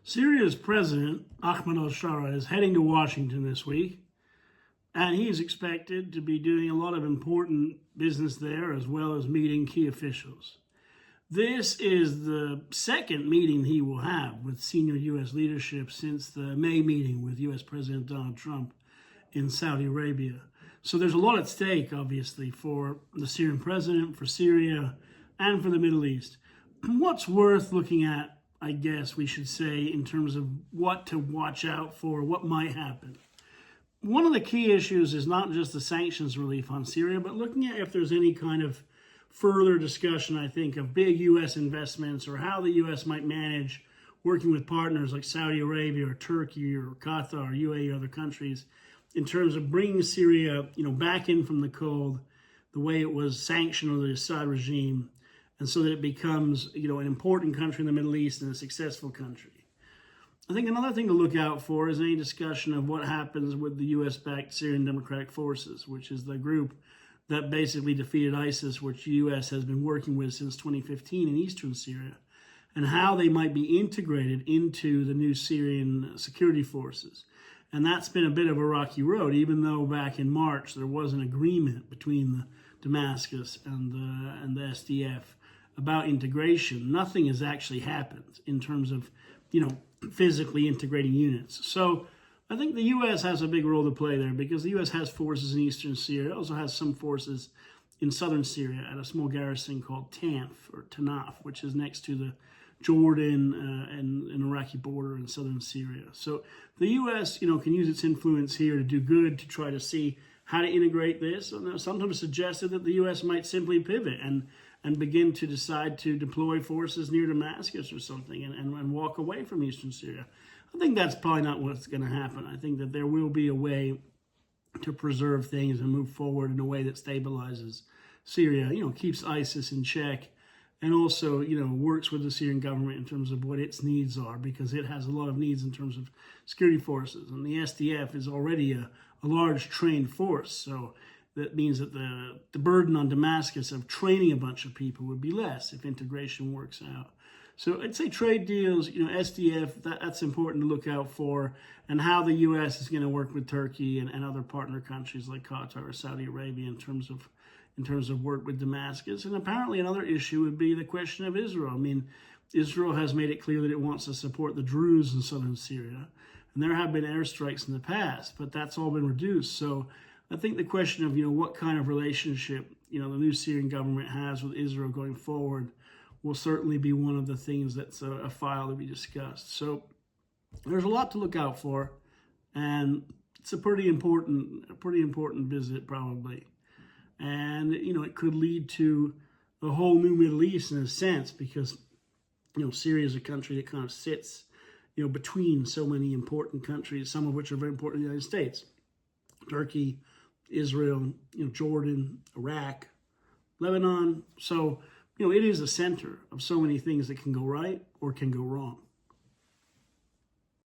Syria's president, Ahmed al-Sharaa, is heading to Washington this week, and he is expected to be doing a lot of important business there as well as meeting key officials. This is the second meeting he will have with senior U.S. leadership since the May meeting with U.S. President Donald Trump in Saudi Arabia. So there's a lot at stake, obviously, for the Syrian president, for Syria, and for the Middle East. What's worth looking at, I guess we should say, in terms of what to watch out for, what might happen. One of the key issues is not just the sanctions relief on Syria, but looking at if there's any kind of further discussion, I think, of big U.S. investments or how the U.S. might manage working with partners like Saudi Arabia or Turkey or Qatar or UAE or other countries in terms of bringing Syria, back in from the cold the way it was sanctioned under the Assad regime, and so that it becomes, an important country in the Middle East and a successful country. I think another thing to look out for is any discussion of what happens with the U.S.-backed Syrian Democratic Forces, which is the group that basically defeated ISIS, which the U.S. has been working with since 2015 in eastern Syria, and how they might be integrated into the new Syrian security forces. And that's been a bit of a rocky road, even though back in March there was an agreement between Damascus and the SDF about integration. Nothing has actually happened in terms of, physically integrating units. So I think the U.S. has a big role to play there because the U.S. has forces in eastern Syria. It also has some forces in southern Syria at a small garrison called Tanaf, which is next to the Jordan and Iraqi border in southern Syria. So the U.S., can use its influence here to do good, to try to see how to integrate this. And sometimes suggested that the U.S. might simply pivot and begin to decide to deploy forces near Damascus or something and walk away from eastern Syria. I think that's probably not what's going to happen. I think that there will be a way to preserve things and move forward in a way that stabilizes Syria, keeps ISIS in check, and also, works with the Syrian government in terms of what its needs are, because it has a lot of needs in terms of security forces. And the SDF is already a large trained force, so that means that the burden on Damascus of training a bunch of people would be less if integration works out. So I'd say trade deals, SDF, that's important to look out for, and how the U.S. is going to work with Turkey and other partner countries like Qatar or Saudi Arabia in terms of work with Damascus. And apparently another issue would be the question of Israel. I mean, Israel has made it clear that it wants to support the Druze in southern Syria, and there have been airstrikes in the past, but that's all been reduced. So I think the question of, what kind of relationship, the new Syrian government has with Israel going forward will certainly be one of the things that's a file to be discussed. So there's a lot to look out for, and it's a pretty important visit probably. And, it could lead to a whole new Middle East in a sense, because, Syria is a country that kind of sits, between so many important countries, some of which are very important in the United States. Turkey, Israel, Jordan, Iraq, Lebanon. So, it is a center of so many things that can go right or can go wrong.